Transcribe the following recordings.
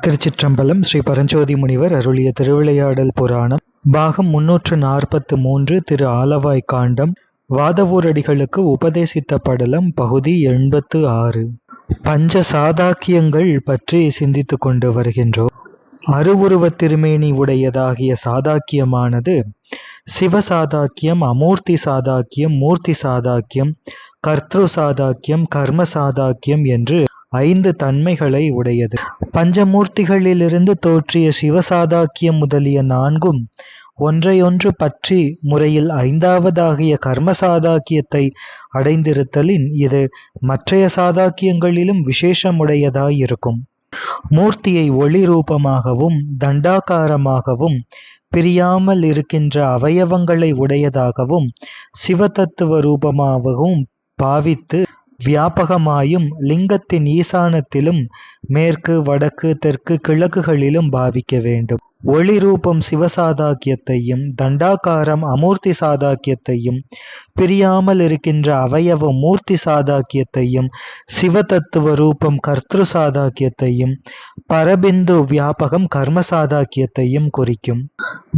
திருச்சிற்றம்பலம். ஸ்ரீ பரஞ்சோதி முனிவர் அருளிய திருவிளையாடல் புராணம் பாகம் 343. திரு ஆலவாய் காண்டம். வாதவூரடிகளுக்கு உபதேசித்த படலம் பகுதி 86. பஞ்ச சாதாக்கியங்கள் பற்றி சிந்தித்துக் கொண்டு வருகின்றோம். அருவுருவத் திருமேனி உடையதாகிய சாதாக்கியமானது சிவசாதாக்கியம், அமூர்த்தி சாதாக்கியம், மூர்த்தி சாதாக்கியம், கர்த்ரு சாதாக்கியம், கர்ம சாதாக்கியம் என்று 5 தன்மைகளை உடையது. பஞ்சமூர்த்திகளிலிருந்து தோற்றிய சிவசாதாக்கியம் முதலிய 4ம் ஒன்றையொன்று பற்றி முறையில் 5வதாகிய கர்மசாதாக்கியத்தை அடைந்திருத்தலின் இது மற்றைய சாதாக்கியங்களிலும் விசேஷமுடையதாயிருக்கும். மூர்த்தியை ஒளி ரூபமாகவும் தண்டாகாரமாகவும் பிரியாமல் இருக்கின்ற அவயவங்களை உடையதாகவும் சிவதத்துவ ரூபமாகவும் பாவித்து வியாபகமாயும் லிங்கத்தின் ஈசானத்திலும் மேற்கு வடக்கு தெற்கு கிழக்குகளிலும் பாவிக்க வேண்டும். ஒளி ரூபம் சிவசாதாக்கியத்தையும் தண்டாகாரம் அமூர்த்தி சாதாக்கியத்தையும் பிரியாமல் இருக்கின்ற அவயவ மூர்த்தி சாதாக்கியத்தையும் சிவதத்துவ ரூபம் கர்த்ரு சாதாக்கியத்தையும் பரபிந்து வியாபகம் கர்ம சாதாக்கியத்தையும் குறிக்கும்.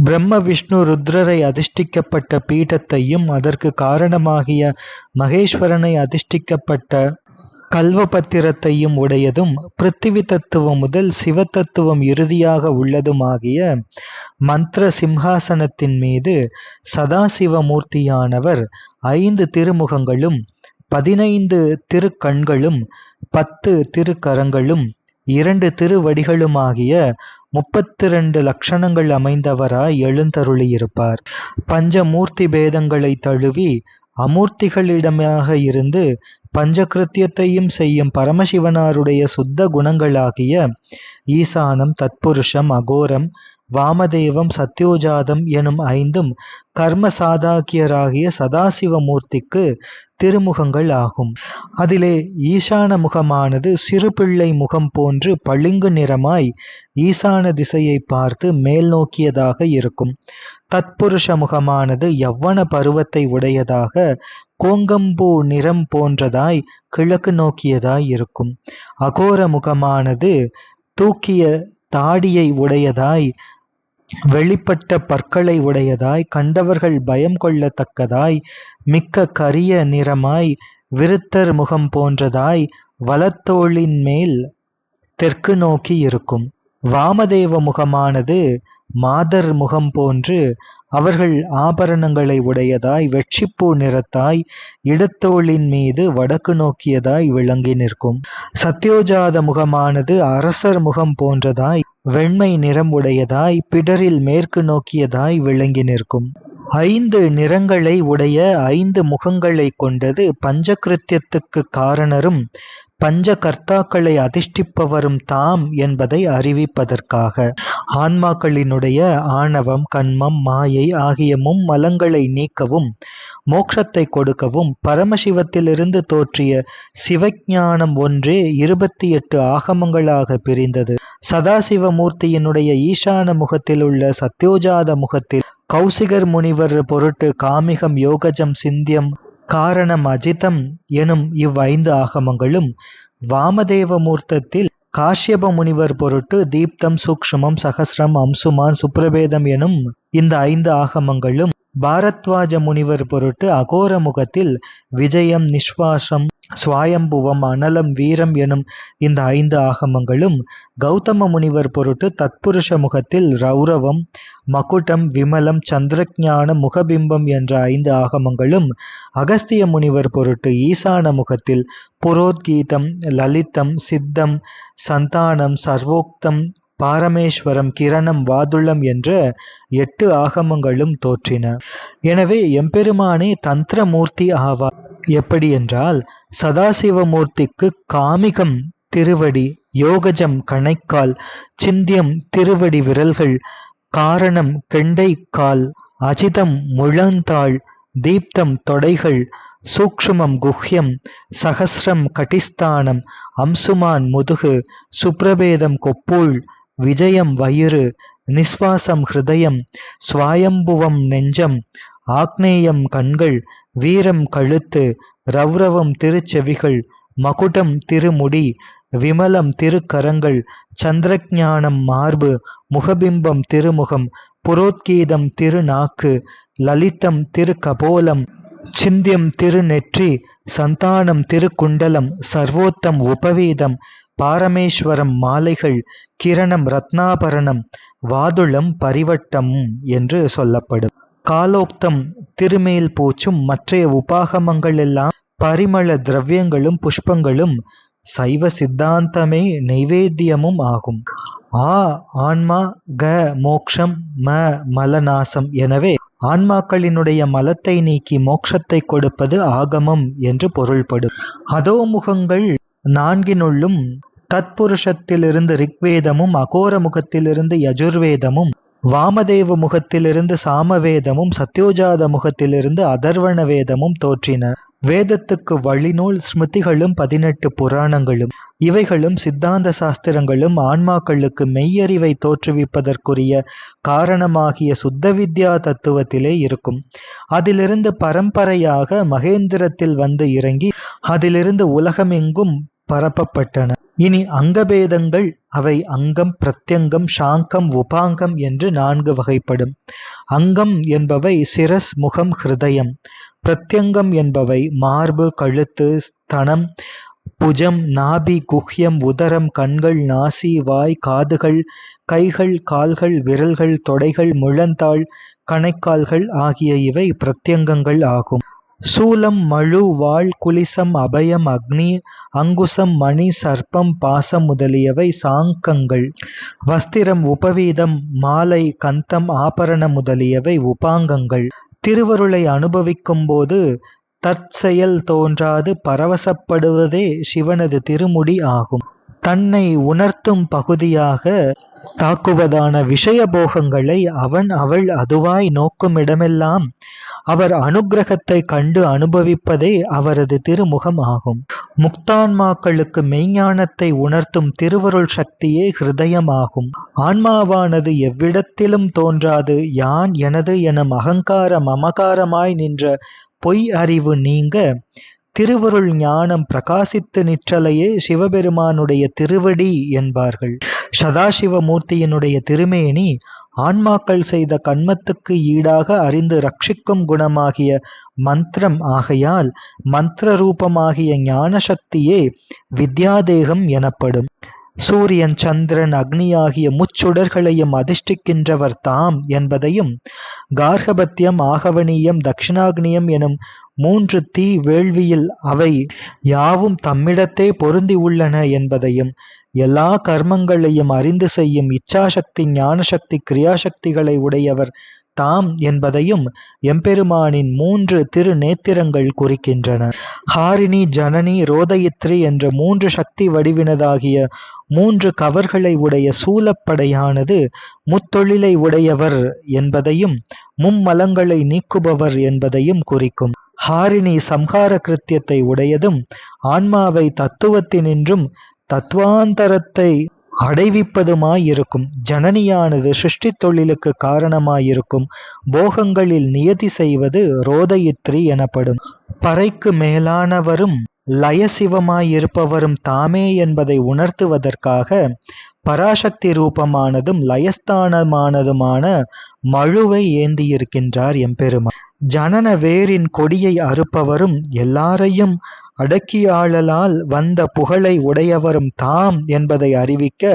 பிரம்ம விஷ்ணு ருத்ரரை அதிஷ்டிக்கப்பட்ட பீഠத்தையும் அதற்கு காரணமாகிய மகேஸ்வரனை அதிஷ்டிக்கப்பட்ட கல்வபத்திரத்தையும் உடையதும் பிருத்திவி தத்துவம் முதல் சிவதத்துவம் இறுதியாக உள்ளதுமாகிய மந்திர சிம்ஹாசனத்தின் மீது சதாசிவமூர்த்தியானவர் 5 திருமுகங்களும் 15 திருக்கண்களும் 10 திருக்கரங்களும் 2 திருவடிகளுமாகிய 32 லட்சணங்கள் அமைந்தவராய் எழுந்தருளியிருப்பார். பஞ்சமூர்த்தி பேதங்களை தழுவி அமூர்த்திகளிடமாக இருந்து பஞ்சகிருத்தியத்தையும் செய்யும் பரமசிவனாருடைய சுத்த குணங்களாகிய ஈசானம், தத்புருஷம், அகோரம், வாமதேவம், சத்யோஜாதம் எனும் 5ம் கர்ம சாதாக்கியராகிய சதாசிவமூர்த்திக்கு திருமுகங்கள் ஆகும். அதிலே ஈசான முகமானது சிறு பிள்ளை முகம் போன்று பளிங்கு நிறமாய் ஈசான திசையை பார்த்து மேல் நோக்கியதாக இருக்கும். தத்புருஷ முகமானது யவ்வன பருவத்தை உடையதாக கோங்கம்பூ நிறம் போன்றதாய் கிழக்கு நோக்கியதாய் இருக்கும். அகோர முகமானது தூக்கிய தாடியை உடையதாய் வெளிப்பட்ட பற்களை உடையதாய் கண்டவர்கள் பயம் கொள்ளத்தக்கதாய் மிக்க கரிய நிறமாய் விருத்தர் முகம் போன்றதாய் வலத்தோளின் மேல் தெற்கு நோக்கி இருக்கும். வாமதேவ முகமானது மாதர் முகம் போன்று அவர்கள் ஆபரணங்களை உடையதாய் வெட்சிப்பூ நிறத்தாய் இடத்தோளின் மீது வடக்கு நோக்கியதாய் விளங்கி நிற்கும். சத்யோஜாத முகமானது அரசர் முகம் போன்றதாய் வெண்மை நிறம் உடையதாய் பிடரில் மேற்கு நோக்கியதாய் விளங்கி நிற்கும். 5 நிறங்களை உடைய 5 முகங்களை கொண்டது பஞ்சகிருத்தியத்துக்கு காரணரும் பஞ்ச கர்த்தாக்களை அதிஷ்டிப்பவரும் தாம் என்பதை அறிவிப்பதற்காக. ஆன்மாக்களினுடைய ஆணவம், கண்மம், மாயை ஆகிய மும்மலங்களை நீக்கவும் மோட்சத்தை கொடுக்கவும் பரமசிவத்திலிருந்து தோற்றிய சிவஞானம் ஒன்றே 28 ஆகமங்களாக பிரிந்தது. சதாசிவமூர்த்தியினுடைய ஈசான முகத்தில் உள்ள சத்யோஜாத முகத்தில் கௌசிகர் முனிவர் பொருட்டு காமிகம், யோகஜம், சிந்தியம், காரணம், அஜிதம் எனும் 5 ஆகமங்களும் வாமதேவ மூர்த்தத்தில் காஷ்யப முனிவர் பொருட்டு தீப்தம், சூக்ஷ்மம், சகஸ்ரம், அம்சுமான், சுப்ரபேதம் எனும் இந்த 5 ஆகமங்களும் பாரத்வாஜ முனிவர் பொருட்டு அகோர முகத்தில் விஜயம், நிஸ்வாசம், சுவாயம்புவம், அனலம், வீரம் எனும் இந்த 5 ஆகமங்களும் கௌதம முனிவர் பொருட்டு தத்புருஷ முகத்தில் ரௌரவம், மகுடம், விமலம், சந்திரஞான, முகபிம்பம் என்ற 5 ஆகமங்களும் அகஸ்திய முனிவர் பொருட்டு ஈசான முகத்தில் புரோத்கீதம், லலிதம், சித்தம், சந்தானம், சர்வோக்தம், பாரமேஸ்வரம், கிரணம், வாதுளம் என்ற 8 ஆகமங்களும் தோற்றின. எனவே எம்பெருமானே தந்திரமூர்த்தி ஆவார். எப்படி என்றால் சதாசிவமூர்த்திக்கு காமிகம் திருவடி, யோகஜம் கணைக்கால், சிந்தியம் திருவடி விரல்கள், காரணம் கெண்டை கால், அஜிதம் முழந்தாள், தீப்தம் தொடைகள், சூக்ஷ்மம் குஹ்யம், சகஸ்ரம் கட்டிஸ்தானம், அம்சுமான் முதுகு, சுப்ரபேதம் கொப்பூழ், விஜயம் வயிறு, நிஸ்வாசம் ஹிருதயம், சுவாயம்புவம் நெஞ்சம், ஆக்னேயம் கண்கள், வீரம் கழுத்து, ரௌரவம் திருச்செவிகள், மகுடம் திருமுடி, விமலம் திருக்கரங்கள், சந்திரஞானம் மார்பு, முகபிம்பம் திருமுகம், புரோத்கீதம் திருநாக்கு, லலிதம் திருக்கபோலம், சிந்தியம் திருநெற்றி, சந்தானம் திருக்குண்டலம், சர்வோத்தம் உபவீதம், பாரமேஸ்வரம் மாலைகள், கிரணம் ரத்னாபரணம், வாதுளம் பரிவட்டம் என்று சொல்லப்படும். காலோக்தம் திருமேல் பூச்சும் மற்றைய உபாகமங்கள் எல்லாம் பரிமள திரவியங்களும் புஷ்பங்களும் சைவ சித்தாந்தமே நைவேத்தியமும் ஆகும். ஆன்மா, மோக்ஷம், மலநாசம். எனவே ஆன்மாக்களினுடைய மலத்தை நீக்கி மோட்சத்தை கொடுப்பது ஆகமம் என்று பொருள்படும். அதோமுகங்கள் நான்கினுள்ளும் தத்புருஷத்திலிருந்து ரிக்வேதமும், அகோர முகத்திலிருந்து யஜுர்வேதமும், வாமதேவ முகத்திலிருந்து சாமவேதமும், சத்யோஜாத முகத்திலிருந்து அதர்வண வேதமும் தோற்றின. வேதத்துக்கு வழிநூல் ஸ்மிருதிகளும் 18 புராணங்களும். இவைகளும் சித்தாந்த சாஸ்திரங்களும் ஆன்மாக்களுக்கு மெய்யறிவை தோற்றுவிப்பதற்குரிய காரணமாகிய சுத்த வித்யா தத்துவத்திலே இருக்கும். அதிலிருந்து பரம்பரையாக மகேந்திரத்தில் வந்து இறங்கி அதிலிருந்து உலகமெங்கும் பரப்பப்பட்டன. இனி அங்கபேதங்கள். அவை அங்கம், பிரத்யங்கம், சாங்கம், உபாங்கம் என்று 4 வகைப்படும். அங்கம் என்பவை சிரஸ், முகம், ஹிருதயம். பிரத்யங்கம் என்பவை மார்பு, கழுத்து, ஸ்தனம், புஜம், நாபி, குஹ்யம், உதரம், கண்கள், நாசி, வாய், காதுகள், கைகள், கால்கள், விரல்கள், தொடைகள், முழந்தாள், கணைக்கால்கள் ஆகிய இவை பிரத்யங்கங்கள் ஆகும். சூலம், மழு, வாள், குலிசம், அபயம், அக்னி, அங்குசம், மணி, சர்ப்பம், பாசம் முதலியவை சாங்கங்கள். வஸ்திரம், உபவீதம், மாலை, கந்தம், ஆபரணம் முதலியவை உபாங்கங்கள். திருவருளை அனுபவிக்கும் போது தற்செயல் தோன்றாது பரவசப்படுவதே சிவனது திருமுடி ஆகும். தன்னை உணர்த்தும் பகுதியாக தாக்குவதான விஷய போகங்களை அவன் அவள் அதுவாய் நோக்கும் இடமெல்லாம் அவர் அனுக்கிரகத்தை கண்டு அனுபவிப்பதே அவரது திருமுகம் ஆகும். முக்தான்மாக்களுக்கு மெய்ஞானத்தை உணர்த்தும் திருவருள் சக்தியே ஹிருதயமாகும். ஆன்மாவானது எவ்விடத்திலும் தோன்றாது யான் எனது எனும் அகங்கார மமகாரமாய் நின்ற பொய் அறிவு நீங்க திருவருள் ஞானம் பிரகாசித்து நிற்றலையே சிவபெருமானுடைய திருவடி என்பார்கள். சதாசிவமூர்த்தியினுடைய திருமேனி ஆன்மாக்கள் செய்த கன்மத்துக்கு ஈடாக அறிந்து ரட்சிக்கும் குணமாகிய மந்திரம் ஆகையால் மந்திர ரூபமாகிய ஞான சக்தியே வித்யாதேகம் எனப்படும். சூரியன், சந்திரன், அக்னி ஆகிய முச்சுடர்களையும் அதிஷ்டிக்கின்றவர் தாம் என்பதையும், கார்கபத்தியம், ஆகவனீயம், தட்சிணாக்னியம் எனும் 3 தீ வேள்வியில் அவை யாவும் தம்மிடத்தே பொருந்தி உள்ளன என்பதையும், எல்லா கர்மங்களையும் அறிந்து செய்யும் இச்சாசக்தி, ஞானசக்தி, கிரியாசக்திகளை உடையவர் தாம் என்பதையும் எம்பெருமானின் 3 திருநேத்திரங்கள் குறிக்கின்றன. ஹாரிணி, ஜனனி, ரோதயித்ரி என்ற 3 சக்தி வடிவினதாகிய 3 கவர்களை உடைய சூலப்படையானது முத்தொழிலை உடையவர் என்பதையும் மும்மலங்களை நீக்குபவர் என்பதையும் குறிக்கும். ஹாரிணி சம்ஹார கிருத்தியத்தை உடையதும் ஆன்மாவை தத்துவத்தினின்றும் தத்துவாந்தரத்தை அடைவிப்பதுமாயிருக்கும். ஜனனியானது சிருஷ்டி தொழிலுக்கு காரணமாயிருக்கும் போகங்களில் நியதி செய்வது ரோதயித்ரி எனப்படும். பறைக்கு மேலானவரும் லயசிவமாயிருப்பவரும் தாமே என்பதை உணர்த்துவதற்காக பராசக்தி ரூபமானதும் லயஸ்தானமானதுமான மழுவை ஏந்தியிருக்கின்றார் எம்பெருமான். ஜனன வேரின் கொடியை அறுப்பவரும் எல்லாரையும் அடக்கியாளலால் வந்த புகழை உடையவரும் தாம் என்பதை அறிவிக்க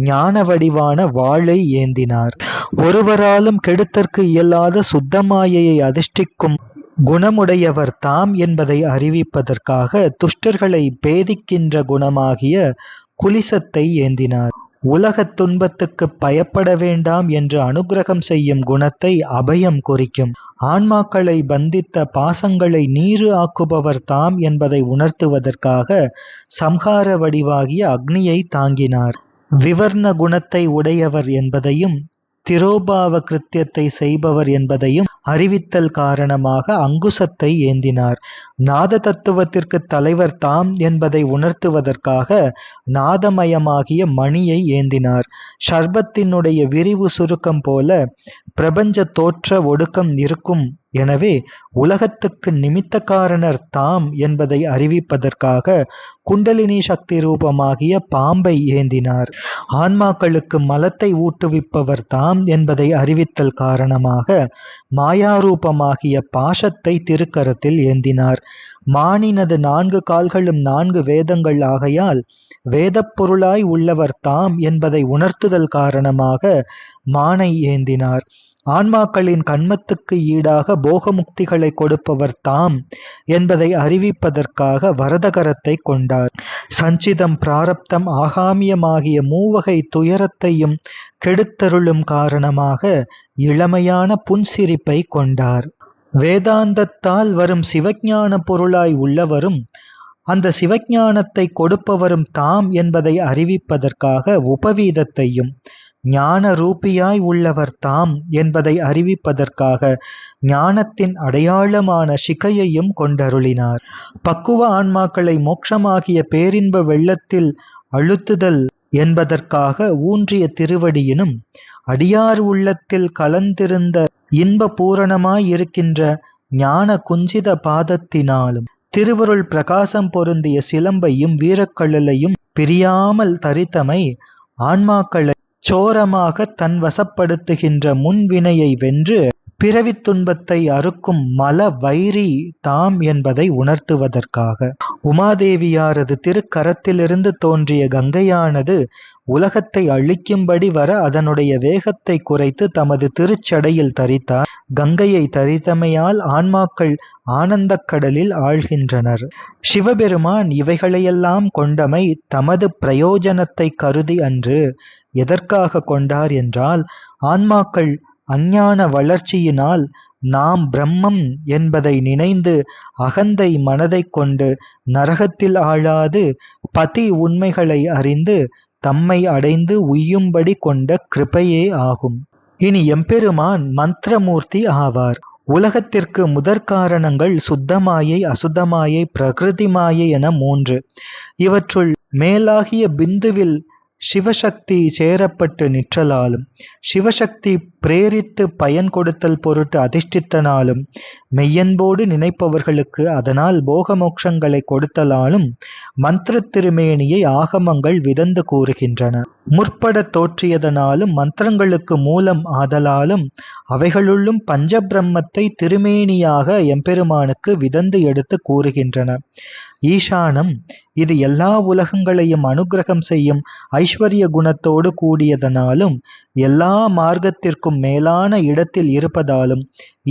ஞான வடிவான வாளை ஏந்தினார். ஒருவராலும் கெடுத்தற்கு இயலாத சுத்தமாயையை அதிஷ்டிக்கும் குணமுடையவர் தாம் என்பதை அறிவிப்பதற்காக துஷ்டர்களை பேதிக்கின்ற குணமாகிய குலிசத்தை ஏந்தினார். உலகத் துன்பத்துக்கு பயப்பட வேண்டாம் என்று அனுக்கிரகம் செய்யும் குணத்தை அபயம் குறிக்கும். ஆன்மாக்களை பந்தித்த பாசங்களை நீரு ஆக்குபவர் தாம் என்பதை உணர்த்துவதற்காக சம்ஹார வடிவாகிய அக்னியை தாங்கினார். விவர்ண குணத்தை உடையவர் என்பதையும் திரோபாவ கிருத்தியத்தை செய்பவர் என்பதையும் அறிவித்தல் காரணமாக அங்குசத்தை ஏந்தினார். நாத தத்துவத்திற்கு தலைவர் தாம் என்பதை உணர்த்துவதற்காக நாதமயமாகிய மணியை ஏந்தினார். சர்பத்தினுடைய விரிவு சுருக்கம் போல பிரபஞ்ச தோற்ற ஒடுக்கம் இருக்கும். எனவே உலகத்துக்கு நிமித்த காரணர் தாம் என்பதை அறிவிப்பதற்காக குண்டலினி சக்தி ரூபமாகிய பாம்பை ஏந்தினார். ஆன்மாக்களுக்கு மலத்தை ஊட்டுவிப்பவர் தாம் என்பதை அறிவித்தல் காரணமாக மாயாரூபமாகிய பாசத்தை திருக்கரத்தில் ஏந்தினார். மானினது 4 கால்களும் 4 வேதங்கள் ஆகையால் வேதப் பொருளாய் உள்ளவர் தாம் என்பதை உணர்த்துதல் காரணமாக மானை ஏந்தினார். ஆன்மாக்களின் கண்மத்துக்கு ஈடாக போகமுக்திகளை கொடுப்பவர் தாம் என்பதை அறிவிப்பதற்காக வரதகரத்தை கொண்டார். சஞ்சிதம், பிராரப்தம், ஆகாமியமாகிய மூவகை துயரத்தையும் கெடுத்தருளும் காரணமாக இளமையான புன்சிரிப்பை கொண்டார். வேதாந்தத்தால் வரும் சிவஞான பொருளாய் உள்ளவரும் அந்த சிவஞானத்தை கொடுப்பவரும் தாம் என்பதை அறிவிப்பதற்காக உபவீதத்தையும், ஞான ரூபியாய் உள்ளவர் தாம் என்பதை அறிவிப்பதற்காக ஞானத்தின் அடையாளமான சிகையையும் கொண்டருளினார். பக்குவ ஆன்மாக்களை மோட்சமாகிய பேரின்ப வெள்ளத்தில் அழுத்துதல் என்பதற்காக ஊன்றிய திருவடியினும், அடியார் உள்ளத்தில் கலந்திருந்த இன்ப பூரணமாயிருக்கின்ற ஞான குஞ்சித பாதத்தினாலும், திருவருள் பிரகாசம் பொருந்திய சிலம்பையும் வீரக்கழலையும் பிரியாமல் தரித்தமை ஆன்மாக்களை சோரமாக தன் வசப்படுத்துகின்ற முன்வினையை வென்று பிறவித் துன்பத்தை அறுக்கும் மல வைரி தாம் என்பதை உணர்த்துவதற்காக. உமாதேவியாரது திருக்கரத்திலிருந்து தோன்றிய கங்கையானது உலகத்தை அழிக்கும்படி வர அதனுடைய வேகத்தை குறைத்து தமது திருச்சடையில் தரித்தார். கங்கையை தரித்தமையால் ஆன்மாக்கள் ஆனந்தக் கடலில் ஆழ்கின்றனர். சிவபெருமான் இவைகளையெல்லாம் கொண்டமை தமது பிரயோஜனத்தை கருதி அன்று. எதற்காக கொண்டார் என்றால், ஆன்மாக்கள் அஞ்ஞான வளர்ச்சியினால் நாம் பிரம்மம் என்பதை நினைந்து அகந்தை மனதை கொண்டு நரகத்தில் ஆளாது பதி உண்மைகளை அறிந்து தம்மை அடைந்து உய்யும்படி கொண்ட கிருபையே ஆகும். இனி எம்பெருமான் மந்திரமூர்த்தி ஆவார். உலகத்திற்கு முதற்காரணங்கள் சுத்தமாயை, அசுத்தமாயை, பிரகிருதி மாயை என 3. இவற்றுள் மேலாகிய பிந்துவில் சிவசக்தி சேரப்பட்டு நிற்றலாலும், சிவசக்தி பிரேரித்து பயன் கொடுத்தல் பொருட்டு அதிஷ்டித்தனாலும், மெய்யன்போடு நினைப்பவர்களுக்கு அதனால் போகமோட்சங்களை கொடுத்தலாலும் மந்திர திருமேனியை ஆகமங்கள் விதந்து கூறுகின்றன. முற்பட தோற்றியதனாலும் மந்திரங்களுக்கு மூலம் ஆதலாலும் அவைகளுள்ளும் பஞ்சபிரம்மத்தை திருமேனியாக எம்பெருமானுக்கு விதந்து எடுத்து கூறுகின்றன. ஈசானம் இது எல்லா உலகங்களையும் அனுக்கிரகம் செய்யும் ஐஸ்வர்ய குணத்தோடு கூடியதனாலும் எல்லா மார்க்கத்திற்கும் மேலான இடத்தில் இருப்பதாலும்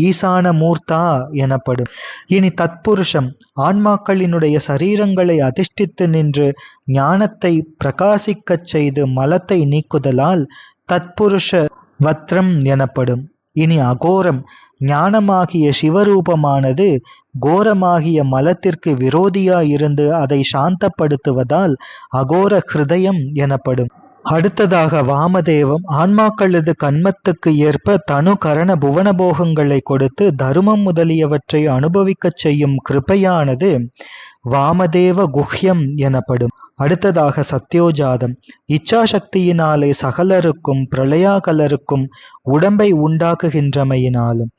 ஈசான மூர்த்தா எனப்படும். இனி தத்புருஷம் ஆன்மாக்களினுடைய சரீரங்களை அதிஷ்டித்து நின்று ஞானத்தை பிரகாசிக்கச் செய்து மலத்தை நீக்குதலால் தத்புருஷ வத்ரம் எனப்படும். இனி அகோரம் ஞானமாகிய சிவரூபமானது கோரமாகிய மலத்திற்கு விரோதியாயிருந்து அதை சாந்தப்படுத்துவதால் அகோர ஹிருதயம் எனப்படும். அடுத்ததாக வாமதேவம் ஆன்மாக்களது கண்மத்துக்கு ஏற்ப தனு கரண புவனபோகங்களை கொடுத்து தருமம் முதலியவற்றை அனுபவிக்கச் செய்யும் கிருபையானது வாமதேவ குஹ்யம் எனப்படும். அடுத்ததாக சத்யோஜாதம் இச்சாசக்தியினாலே சகலருக்கும் பிரளயாகலருக்கும் உடம்பை உண்டாக்குகின்றமையினாலும்,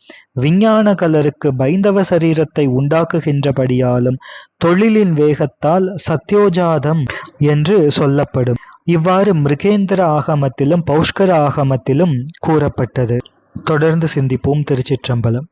விஞ்ஞான கலருக்கு பைந்தவ சரீரத்தை உண்டாக்குகின்றபடியாலும் தொழிலின் வேகத்தால் சத்யோஜாதம் என்று சொல்லப்படும். இவ்வாறு மிருகேந்திர ஆகமத்திலும் பௌஷ்கர ஆகமத்திலும் கூறப்பட்டது. தொடர்ந்து சிந்திப்போம். திருச்சிற்றம்பலம்.